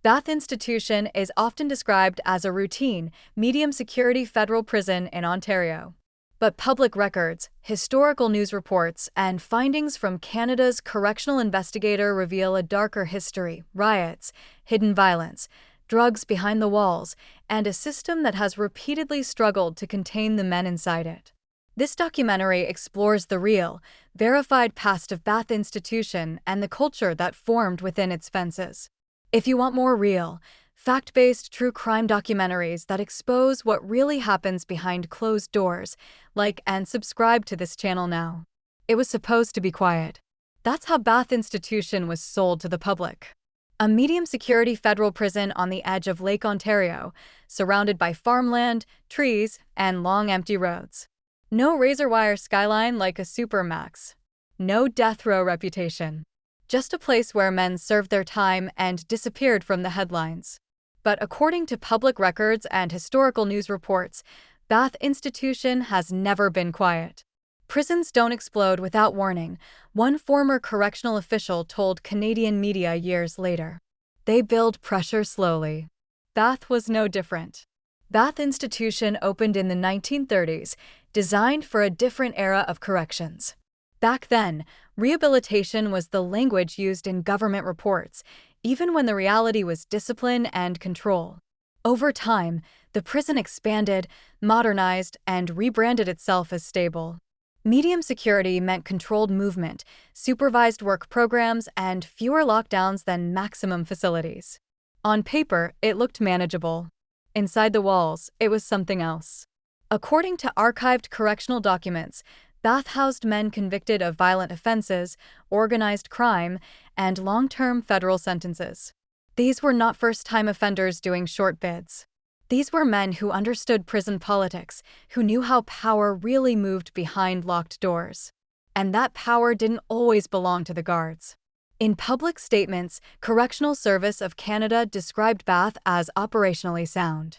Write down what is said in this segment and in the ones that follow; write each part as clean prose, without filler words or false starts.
Bath Institution is often described as a routine, medium-security federal prison in Ontario. But public records, historical news reports, and findings from Canada's Correctional Investigator reveal a darker history: riots, hidden violence, drugs behind the walls, and a system that has repeatedly struggled to contain the men inside it. This documentary explores the real, verified past of Bath Institution and the culture that formed within its fences. If you want more real, fact-based true crime documentaries that expose what really happens behind closed doors, like and subscribe to this channel now. It was supposed to be quiet. That's how Bath Institution was sold to the public. A medium-security federal prison on the edge of Lake Ontario, surrounded by farmland, trees, and long empty roads. No razor-wire skyline like a supermax. No death row reputation. Just a place where men served their time and disappeared from the headlines. But according to public records and historical news reports, Bath Institution has never been quiet. Prisons don't explode without warning, one former correctional official told Canadian media years later. They build pressure slowly. Bath was no different. Bath Institution opened in the 1930s, designed for a different era of corrections. Back then, rehabilitation was the language used in government reports, even when the reality was discipline and control. Over time, the prison expanded, modernized, and rebranded itself as stable. Medium security meant controlled movement, supervised work programs, and fewer lockdowns than maximum facilities. On paper, it looked manageable. Inside the walls, it was something else. According to archived correctional documents, Bath housed men convicted of violent offenses, organized crime, and long-term federal sentences. These were not first-time offenders doing short bids. These were men who understood prison politics, who knew how power really moved behind locked doors. And that power didn't always belong to the guards. In public statements, Correctional Service of Canada described Bath as operationally sound.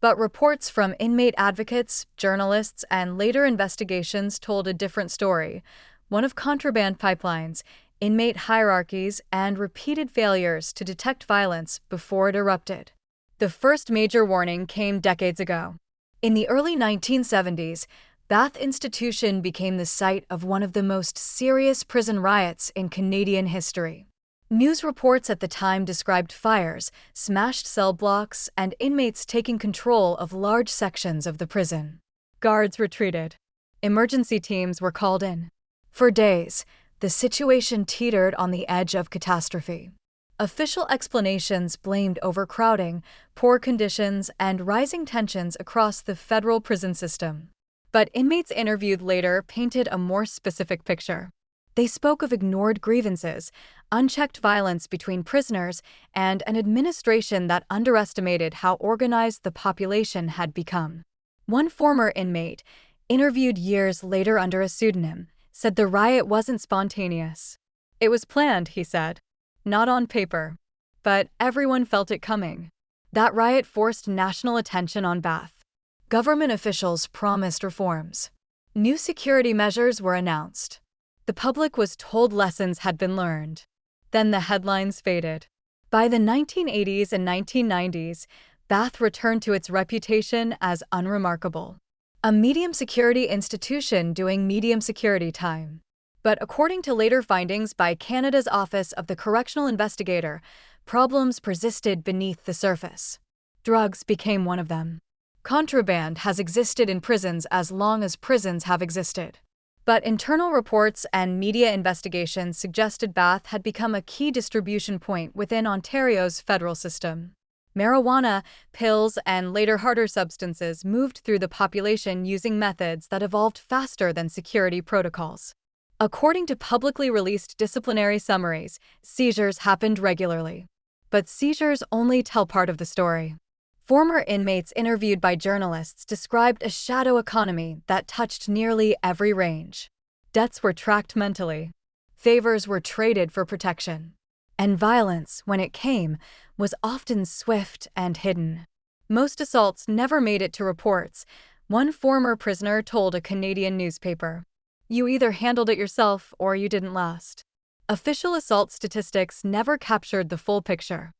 But reports from inmate advocates, journalists, and later investigations told a different story, one of contraband pipelines, inmate hierarchies, and repeated failures to detect violence before it erupted. The first major warning came decades ago. In the early 1970s, Bath Institution became the site of one of the most serious prison riots in Canadian history. News reports at the time described fires, smashed cell blocks, and inmates taking control of large sections of the prison. Guards retreated. Emergency teams were called in. For days, the situation teetered on the edge of catastrophe. Official explanations blamed overcrowding, poor conditions, and rising tensions across the federal prison system. But inmates interviewed later painted a more specific picture. They spoke of ignored grievances, unchecked violence between prisoners, and an administration that underestimated how organized the population had become. One former inmate, interviewed years later under a pseudonym, said the riot wasn't spontaneous. It was planned, he said. Not on paper. But everyone felt it coming. That riot forced national attention on Bath. Government officials promised reforms. New security measures were announced. The public was told lessons had been learned. Then the headlines faded. By the 1980s and 1990s, Bath returned to its reputation as unremarkable. A medium-security institution doing medium-security time. But according to later findings by Canada's Office of the Correctional Investigator, problems persisted beneath the surface. Drugs became one of them. Contraband has existed in prisons as long as prisons have existed. But internal reports and media investigations suggested Bath had become a key distribution point within Ontario's federal system. Marijuana, pills, and later harder substances moved through the population using methods that evolved faster than security protocols. According to publicly released disciplinary summaries, seizures happened regularly. But seizures only tell part of the story. Former inmates interviewed by journalists described a shadow economy that touched nearly every range. Debts were tracked mentally. Favors were traded for protection. And violence, when it came, was often swift and hidden. Most assaults never made it to reports, one former prisoner told a Canadian newspaper. You either handled it yourself or you didn't last. Official assault statistics never captured the full picture.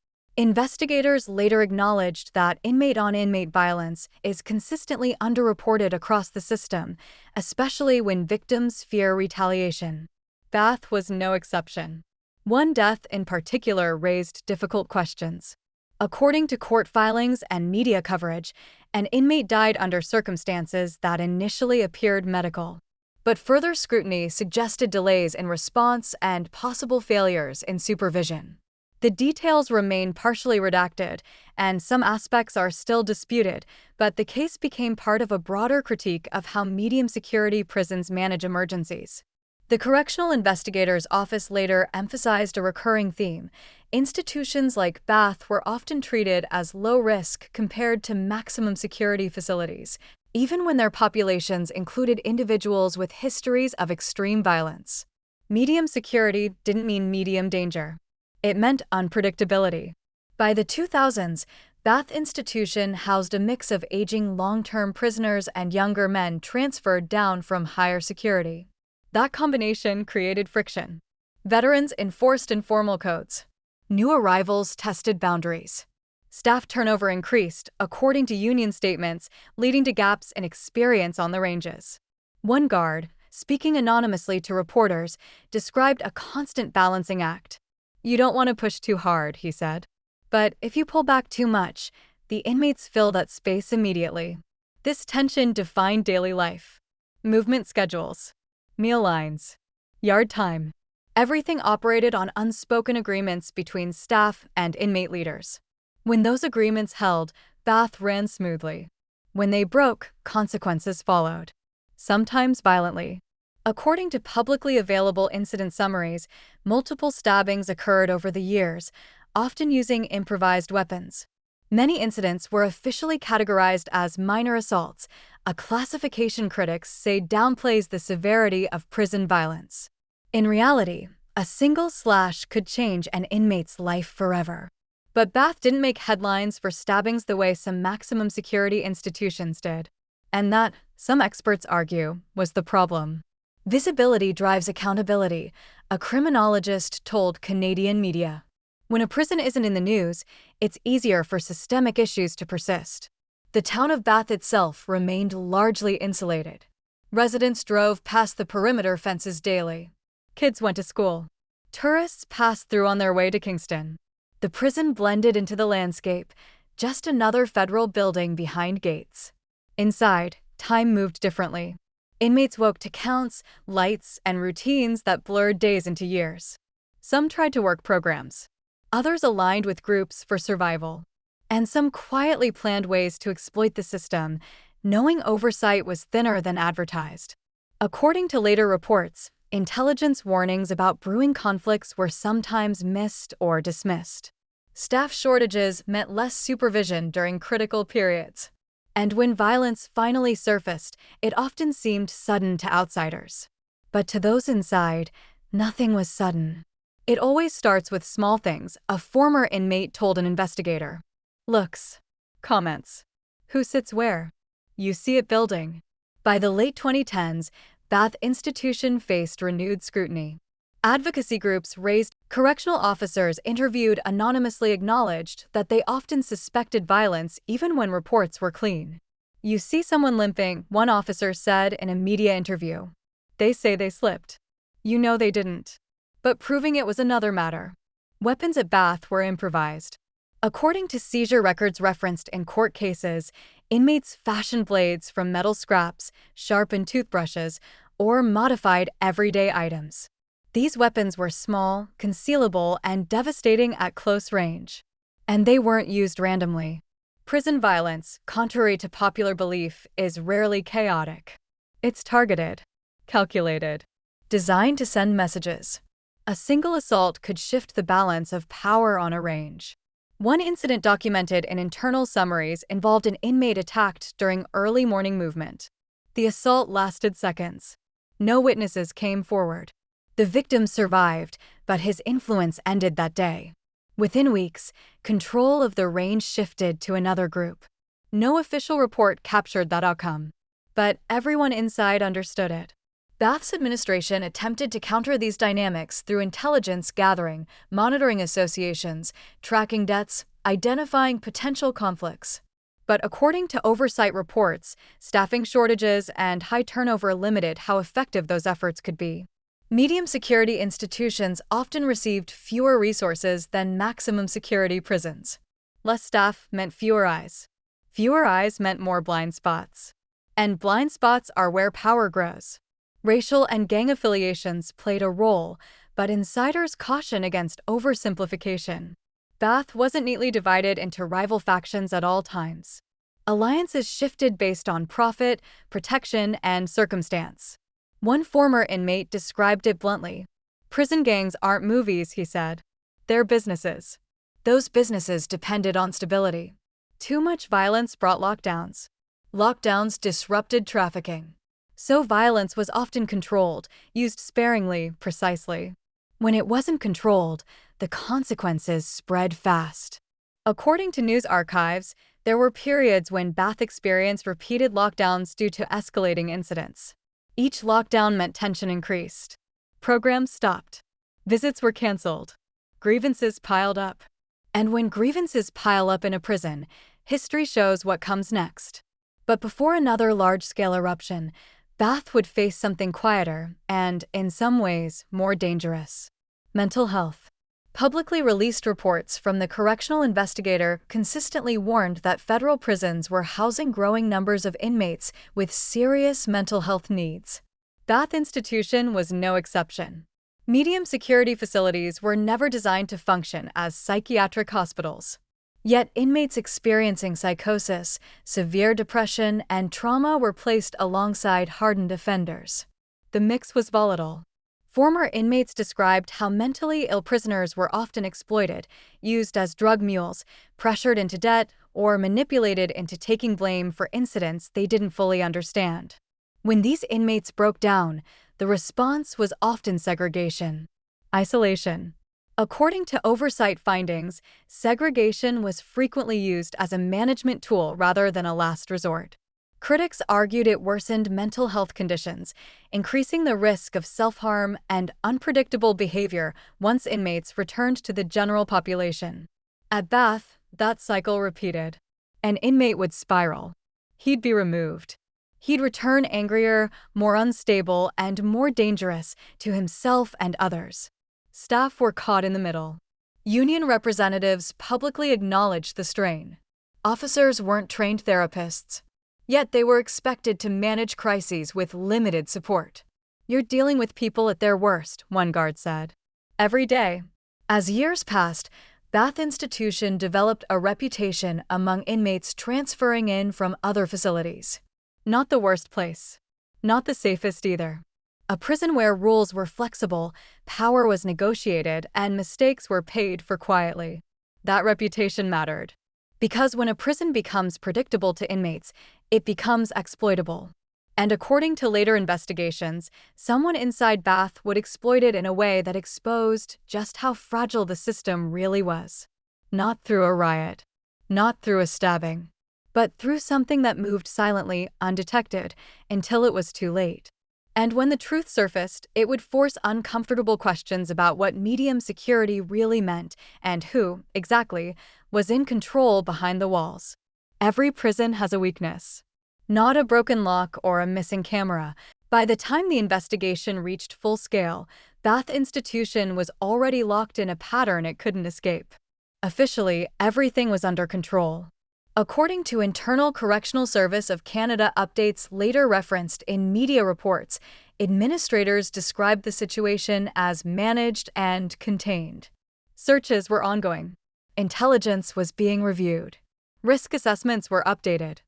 Investigators later acknowledged that inmate-on-inmate violence is consistently underreported across the system, especially when victims fear retaliation. Bath was no exception. One death in particular raised difficult questions. According to court filings and media coverage, an inmate died under circumstances that initially appeared medical. But further scrutiny suggested delays in response and possible failures in supervision. The details remain partially redacted, and some aspects are still disputed, but the case became part of a broader critique of how medium-security prisons manage emergencies. The Correctional Investigator's Office later emphasized a recurring theme. Institutions like Bath were often treated as low risk compared to maximum security facilities, even when their populations included individuals with histories of extreme violence. Medium security didn't mean medium danger. It meant unpredictability. By the 2000s, Bath Institution housed a mix of aging long-term prisoners and younger men transferred down from higher security. That combination created friction. Veterans enforced informal codes. New arrivals tested boundaries. Staff turnover increased, according to union statements, leading to gaps in experience on the ranges. One guard, speaking anonymously to reporters, described a constant balancing act. "You don't want to push too hard," he said. "But if you pull back too much, the inmates fill that space immediately." This tension defined daily life. Movement schedules, meal lines, yard time. Everything operated on unspoken agreements between staff and inmate leaders. When those agreements held, Bath ran smoothly. When they broke, consequences followed, sometimes violently. According to publicly available incident summaries, multiple stabbings occurred over the years, often using improvised weapons. Many incidents were officially categorized as minor assaults, a classification critics say downplays the severity of prison violence. In reality, a single slash could change an inmate's life forever. But Bath didn't make headlines for stabbings the way some maximum security institutions did. And that, some experts argue, was the problem. Visibility drives accountability, a criminologist told Canadian media. When a prison isn't in the news, it's easier for systemic issues to persist. The town of Bath itself remained largely insulated. Residents drove past the perimeter fences daily. Kids went to school. Tourists passed through on their way to Kingston. The prison blended into the landscape, just another federal building behind gates. Inside, time moved differently. Inmates woke to counts, lights, and routines that blurred days into years. Some tried to work programs. Others aligned with groups for survival. And some quietly planned ways to exploit the system, knowing oversight was thinner than advertised. According to later reports, intelligence warnings about brewing conflicts were sometimes missed or dismissed. Staff shortages meant less supervision during critical periods. And when violence finally surfaced, it often seemed sudden to outsiders. But to those inside, nothing was sudden. It always starts with small things, a former inmate told an investigator. Looks. Comments. Who sits where? You see it building. By the late 2010s, Bath Institution faced renewed scrutiny. Advocacy groups raised. Correctional officers interviewed anonymously acknowledged that they often suspected violence even when reports were clean. "You see someone limping," one officer said in a media interview. "They say they slipped. You know they didn't." But proving it was another matter. Weapons at Bath were improvised. According to seizure records referenced in court cases, inmates fashioned blades from metal scraps, sharpened toothbrushes, or modified everyday items. These weapons were small, concealable, and devastating at close range. And they weren't used randomly. Prison violence, contrary to popular belief, is rarely chaotic. It's targeted, calculated, designed to send messages. A single assault could shift the balance of power on a range. One incident documented in internal summaries involved an inmate attacked during early morning movement. The assault lasted seconds. No witnesses came forward. The victim survived, but his influence ended that day. Within weeks, control of the range shifted to another group. No official report captured that outcome. But everyone inside understood it. Bath's administration attempted to counter these dynamics through intelligence gathering, monitoring associations, tracking deaths, identifying potential conflicts. But according to oversight reports, staffing shortages and high turnover limited how effective those efforts could be. Medium security institutions often received fewer resources than maximum security prisons. Less staff meant fewer eyes. Fewer eyes meant more blind spots. And blind spots are where power grows. Racial and gang affiliations played a role, but insiders caution against oversimplification. Bath wasn't neatly divided into rival factions at all times. Alliances shifted based on profit, protection, and circumstance. One former inmate described it bluntly. "Prison gangs aren't movies," he said. "They're businesses." Those businesses depended on stability. Too much violence brought lockdowns. Lockdowns disrupted trafficking. So violence was often controlled, used sparingly, precisely. When it wasn't controlled, the consequences spread fast. According to news archives, there were periods when Bath experienced repeated lockdowns due to escalating incidents. Each lockdown meant tension increased. Programs stopped. Visits were canceled. Grievances piled up. And when grievances pile up in a prison, history shows what comes next. But before another large-scale eruption, Bath would face something quieter and, in some ways, more dangerous. Mental health. Publicly released reports from the Correctional Investigator consistently warned that federal prisons were housing growing numbers of inmates with serious mental health needs. Bath Institution was no exception. Medium security facilities were never designed to function as psychiatric hospitals. Yet inmates experiencing psychosis, severe depression, and trauma were placed alongside hardened offenders. The mix was volatile. Former inmates described how mentally ill prisoners were often exploited, used as drug mules, pressured into debt, or manipulated into taking blame for incidents they didn't fully understand. When these inmates broke down, the response was often segregation. Isolation. According to oversight findings, segregation was frequently used as a management tool rather than a last resort. Critics argued it worsened mental health conditions, increasing the risk of self-harm and unpredictable behavior once inmates returned to the general population. At Bath, that cycle repeated. An inmate would spiral. He'd be removed. He'd return angrier, more unstable, and more dangerous to himself and others. Staff were caught in the middle. Union representatives publicly acknowledged the strain. Officers weren't trained therapists. Yet they were expected to manage crises with limited support. "You're dealing with people at their worst," one guard said. Every day. As years passed, Bath Institution developed a reputation among inmates transferring in from other facilities. Not the worst place. Not the safest either. A prison where rules were flexible, power was negotiated, and mistakes were paid for quietly. That reputation mattered. Because when a prison becomes predictable to inmates, it becomes exploitable. And according to later investigations, someone inside Bath would exploit it in a way that exposed just how fragile the system really was. Not through a riot. Not through a stabbing. But through something that moved silently, undetected, until it was too late. And when the truth surfaced, it would force uncomfortable questions about what medium security really meant and who, exactly, was in control behind the walls. Every prison has a weakness. Not a broken lock or a missing camera. By the time the investigation reached full scale, Bath Institution was already locked in a pattern it couldn't escape. Officially, everything was under control. According to Internal Correctional Service of Canada updates later referenced in media reports, administrators described the situation as managed and contained. Searches were ongoing. Intelligence was being reviewed. Risk assessments were updated.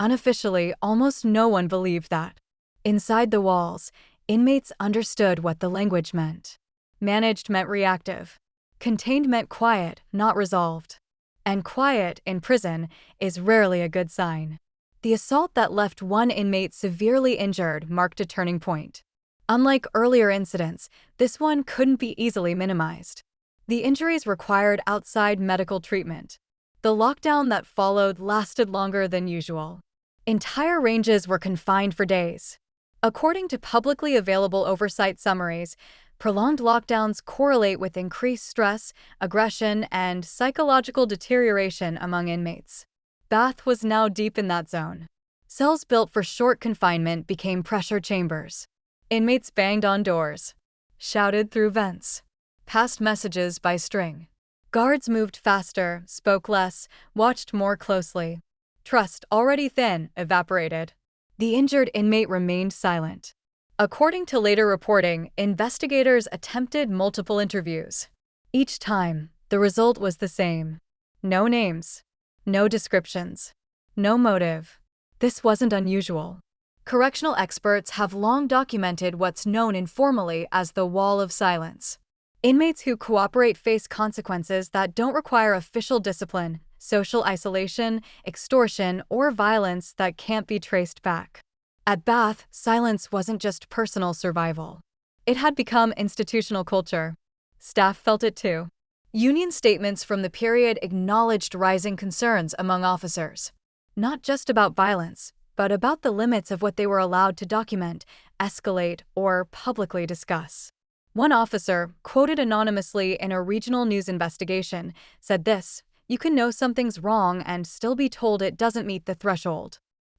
Unofficially, almost no one believed that. Inside the walls, inmates understood what the language meant. Managed meant reactive. Contained meant quiet, not resolved. And quiet, in prison, is rarely a good sign. The assault that left one inmate severely injured marked a turning point. Unlike earlier incidents, this one couldn't be easily minimized. The injuries required outside medical treatment. The lockdown that followed lasted longer than usual. Entire ranges were confined for days. According to publicly available oversight summaries, prolonged lockdowns correlate with increased stress, aggression, and psychological deterioration among inmates. Bath was now deep in that zone. Cells built for short confinement became pressure chambers. Inmates banged on doors, shouted through vents, passed messages by string. Guards moved faster, spoke less, watched more closely. Trust, already thin, evaporated. The injured inmate remained silent. According to later reporting, investigators attempted multiple interviews. Each time, the result was the same. No names, no descriptions, no motive. This wasn't unusual. Correctional experts have long documented what's known informally as the wall of silence. Inmates who cooperate face consequences that don't require official discipline, social isolation, extortion, or violence that can't be traced back. At Bath, silence wasn't just personal survival. It had become institutional culture. Staff felt it too. Union statements from the period acknowledged rising concerns among officers. Not just about violence, but about the limits of what they were allowed to document, escalate, or publicly discuss. One officer, quoted anonymously in a regional news investigation, said this: "You can know something's wrong and still be told it doesn't meet the threshold."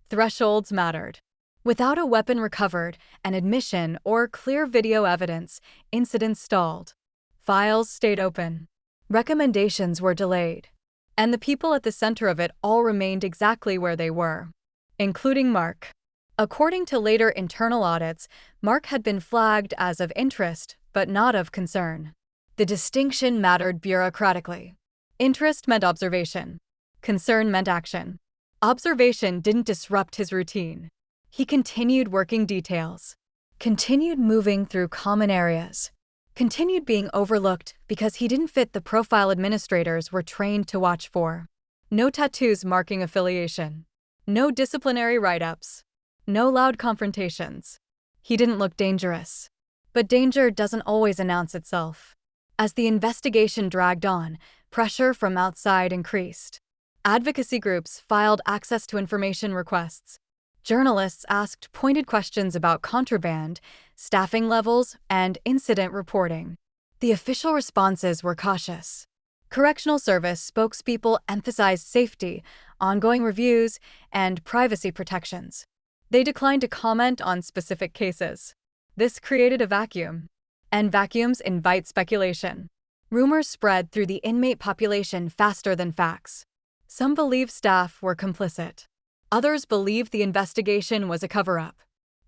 Thresholds mattered. Without a weapon recovered, an admission, or clear video evidence, incidents stalled. Files stayed open. Recommendations were delayed. And the people at the center of it all remained exactly where they were, including Mark. According to later internal audits, Mark had been flagged as of interest, but not of concern. The distinction mattered bureaucratically. Interest meant observation. Concern meant action. Observation didn't disrupt his routine. He continued working details, continued moving through common areas, continued being overlooked because he didn't fit the profile administrators were trained to watch for. No tattoos marking affiliation. No disciplinary write-ups. No loud confrontations. He didn't look dangerous. But danger doesn't always announce itself. As the investigation dragged on, pressure from outside increased. Advocacy groups filed access to information requests. Journalists asked pointed questions about contraband, staffing levels, and incident reporting. The official responses were cautious. Correctional Service spokespeople emphasized safety, ongoing reviews, and privacy protections. They declined to comment on specific cases. This created a vacuum. And vacuums invite speculation. Rumors spread through the inmate population faster than facts. Some believed staff were complicit. Others believed the investigation was a cover-up.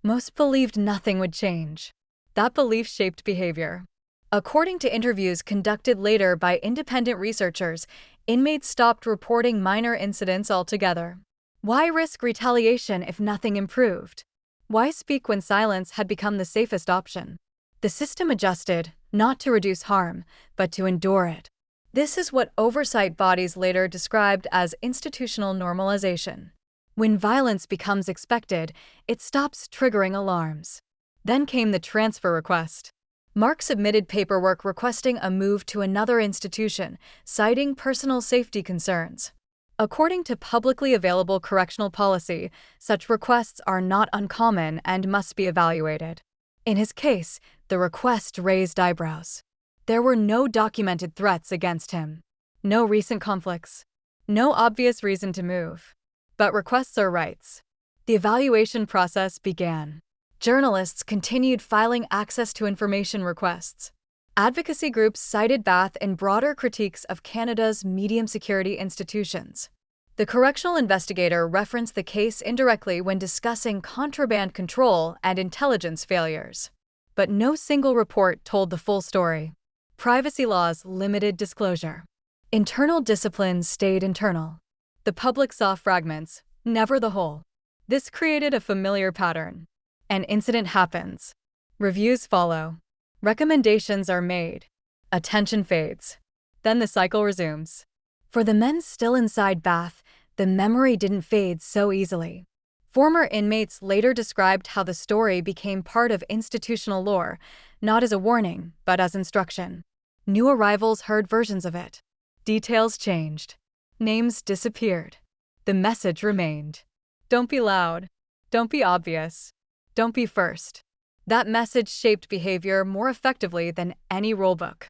Most believed nothing would change. That belief shaped behavior. According to interviews conducted later by independent researchers, inmates stopped reporting minor incidents altogether. Why risk retaliation if nothing improved? Why speak when silence had become the safest option? The system adjusted, not to reduce harm, but to endure it. This is what oversight bodies later described as institutional normalization. When violence becomes expected, it stops triggering alarms. Then came the transfer request. Mark submitted paperwork requesting a move to another institution, citing personal safety concerns. According to publicly available correctional policy, such requests are not uncommon and must be evaluated. In his case, the request raised eyebrows. There were no documented threats against him. No recent conflicts. No obvious reason to move. But requests are rights. The evaluation process began. Journalists continued filing access to information requests. Advocacy groups cited Bath in broader critiques of Canada's medium security institutions. The Correctional Investigator referenced the case indirectly when discussing contraband control and intelligence failures. But no single report told the full story. Privacy laws limited disclosure. Internal discipline stayed internal. The public saw fragments, never the whole. This created a familiar pattern. An incident happens. Reviews follow. Recommendations are made. Attention fades. Then the cycle resumes. For the men still inside Bath, the memory didn't fade so easily. Former inmates later described how the story became part of institutional lore, not as a warning, but as instruction. New arrivals heard versions of it. Details changed. Names disappeared. The message remained. Don't be loud. Don't be obvious. Don't be first. That message shaped behavior more effectively than any rulebook.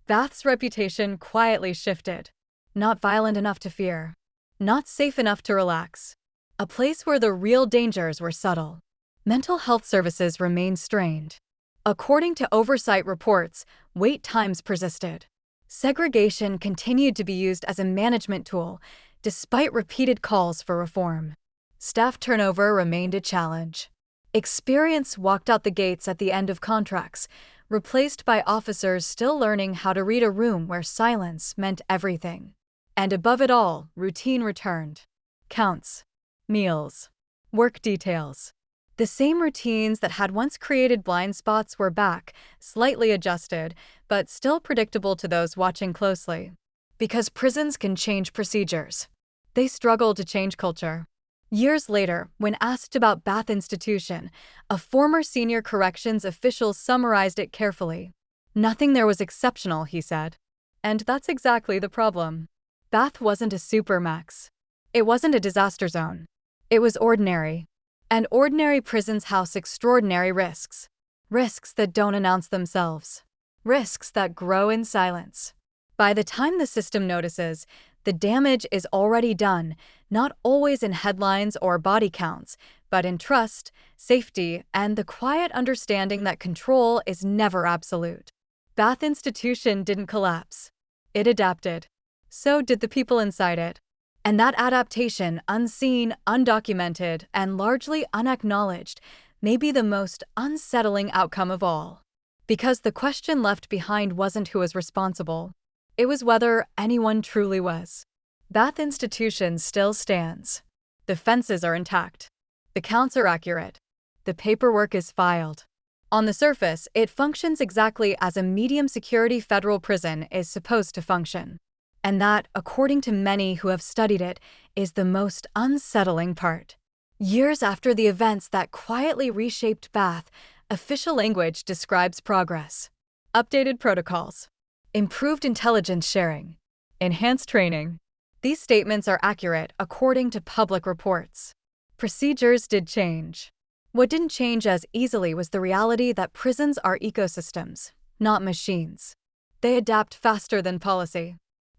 Bath's reputation quietly shifted. Not violent enough to fear. Not safe enough to relax. A place where the real dangers were subtle. Mental health services remained strained. According to oversight reports, wait times persisted. Segregation continued to be used as a management tool, despite repeated calls for reform. Staff turnover remained a challenge. Experience walked out the gates at the end of contracts, replaced by officers still learning how to read a room where silence meant everything. And above it all, routine returned. Counts. Meals. Work details. The same routines that had once created blind spots were back, slightly adjusted, but still predictable to those watching closely. Because prisons can change procedures, they struggle to change culture. Years later, when asked about Bath Institution, a former senior corrections official summarized it carefully. Nothing there was exceptional, he said. And that's exactly the problem. Bath wasn't a supermax. It wasn't a disaster zone. It was ordinary. And ordinary prisons house extraordinary risks. Risks that don't announce themselves. Risks that grow in silence. By the time the system notices, the damage is already done, not always in headlines or body counts, but in trust, safety, and the quiet understanding that control is never absolute. Bath Institution didn't collapse. It adapted. So did the people inside it. And that adaptation, unseen, undocumented, and largely unacknowledged, may be the most unsettling outcome of all. Because the question left behind wasn't who was responsible. It was whether anyone truly was. Bath Institution still stands. The fences are intact. The counts are accurate. The paperwork is filed. On the surface, it functions exactly as a medium-security federal prison is supposed to function. And that, according to many who have studied it, is the most unsettling part. Years after the events that quietly reshaped Bath, official language describes progress. Updated protocols. Improved intelligence sharing. Enhanced training. These statements are accurate according to public reports. Procedures did change. What didn't change as easily was the reality that prisons are ecosystems, not machines. They adapt faster than policy.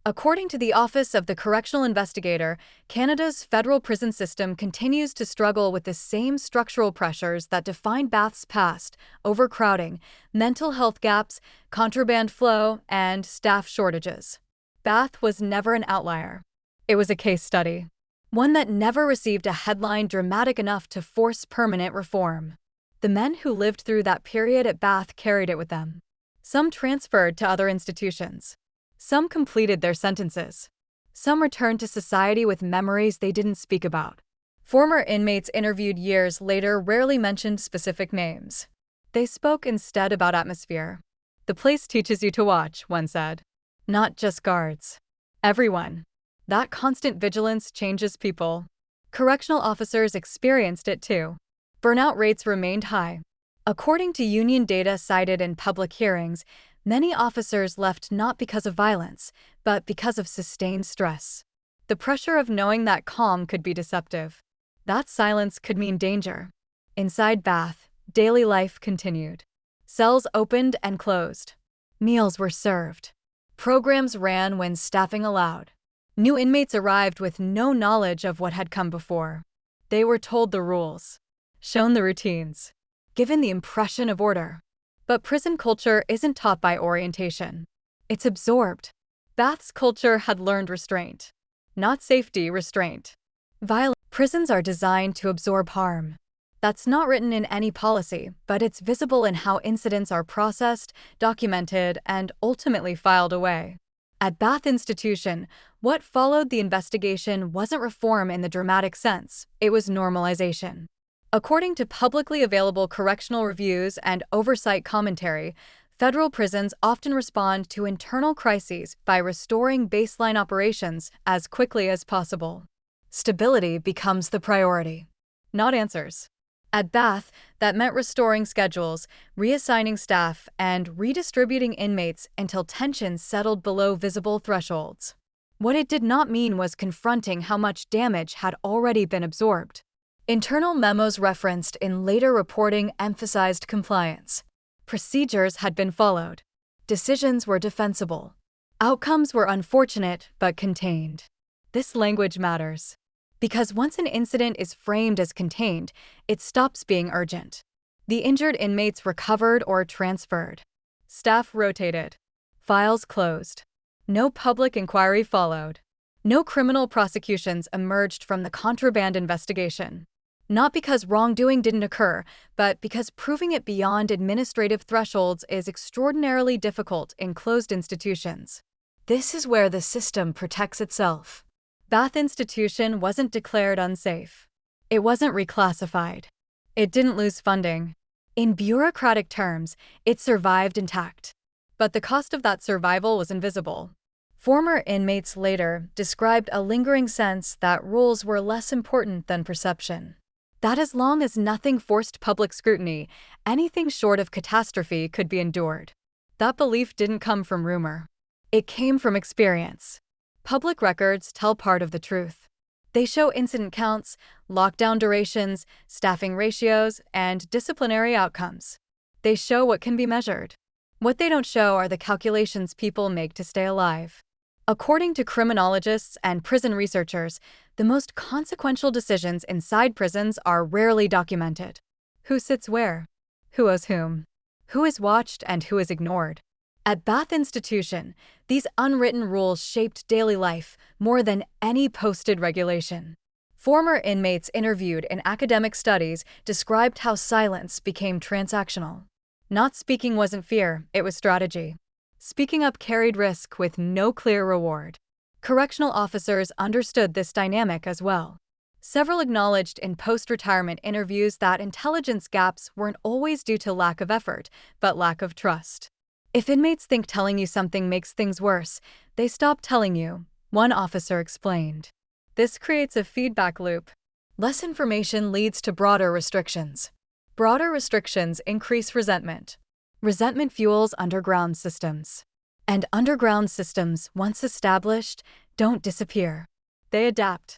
According to the Office of the Correctional Investigator, Canada's federal prison system continues to struggle with the same structural pressures that defined Bath's past: overcrowding, mental health gaps, contraband flow, and staff shortages. Bath was never an outlier. It was a case study. One that never received a headline dramatic enough to force permanent reform. The men who lived through that period at Bath carried it with them. Some transferred to other institutions. Some completed their sentences. Some returned to society with memories they didn't speak about. Former inmates interviewed years later rarely mentioned specific names. They spoke instead about atmosphere. "The place teaches you to watch," one said. Not just guards. Everyone. That constant vigilance changes people. Correctional officers experienced it too. Burnout rates remained high. According to union data cited in public hearings, many officers left not because of violence, but because of sustained stress. The pressure of knowing that calm could be deceptive. That silence could mean danger. Inside Bath, daily life continued. Cells opened and closed. Meals were served. Programs ran when staffing allowed. New inmates arrived with no knowledge of what had come before. They were told the rules, shown the routines, given the impression of order. But prison culture isn't taught by orientation. It's absorbed. Bath's culture had learned restraint. Not safety, restraint. Prisons are designed to absorb harm. That's not written in any policy, but it's visible in how incidents are processed, documented, and ultimately filed away. At Bath Institution, what followed the investigation wasn't reform in the dramatic sense, it was normalization. According to publicly available correctional reviews and oversight commentary, federal prisons often respond to internal crises by restoring baseline operations as quickly as possible. Stability becomes the priority, not answers. At Bath, that meant restoring schedules, reassigning staff, and redistributing inmates until tensions settled below visible thresholds. What it did not mean was confronting how much damage had already been absorbed. Internal memos referenced in later reporting emphasized compliance. Procedures had been followed. Decisions were defensible. Outcomes were unfortunate but contained. This language matters. Because once an incident is framed as contained, it stops being urgent. The injured inmates recovered or transferred. Staff rotated. Files closed. No public inquiry followed. No criminal prosecutions emerged from the contraband investigation. Not because wrongdoing didn't occur, but because proving it beyond administrative thresholds is extraordinarily difficult in closed institutions. This is where the system protects itself. Bath Institution wasn't declared unsafe. It wasn't reclassified. It didn't lose funding. In bureaucratic terms, it survived intact. But the cost of that survival was invisible. Former inmates later described a lingering sense that rules were less important than perception. That as long as nothing forced public scrutiny, anything short of catastrophe could be endured. That belief didn't come from rumor. It came from experience. Public records tell part of the truth. They show incident counts, lockdown durations, staffing ratios, and disciplinary outcomes. They show what can be measured. What they don't show are the calculations people make to stay alive. According to criminologists and prison researchers, the most consequential decisions inside prisons are rarely documented. Who sits where? Who owes whom? Who is watched and who is ignored? At Bath Institution, these unwritten rules shaped daily life more than any posted regulation. Former inmates interviewed in academic studies described how silence became transactional. Not speaking wasn't fear, it was strategy. Speaking up carried risk with no clear reward. Correctional officers understood this dynamic as well. Several acknowledged in post-retirement interviews that intelligence gaps weren't always due to lack of effort, but lack of trust. If inmates think telling you something makes things worse, they stop telling you, one officer explained. This creates a feedback loop. Less information leads to broader restrictions. Broader restrictions increase resentment. Resentment fuels underground systems. And underground systems, once established, don't disappear. They adapt.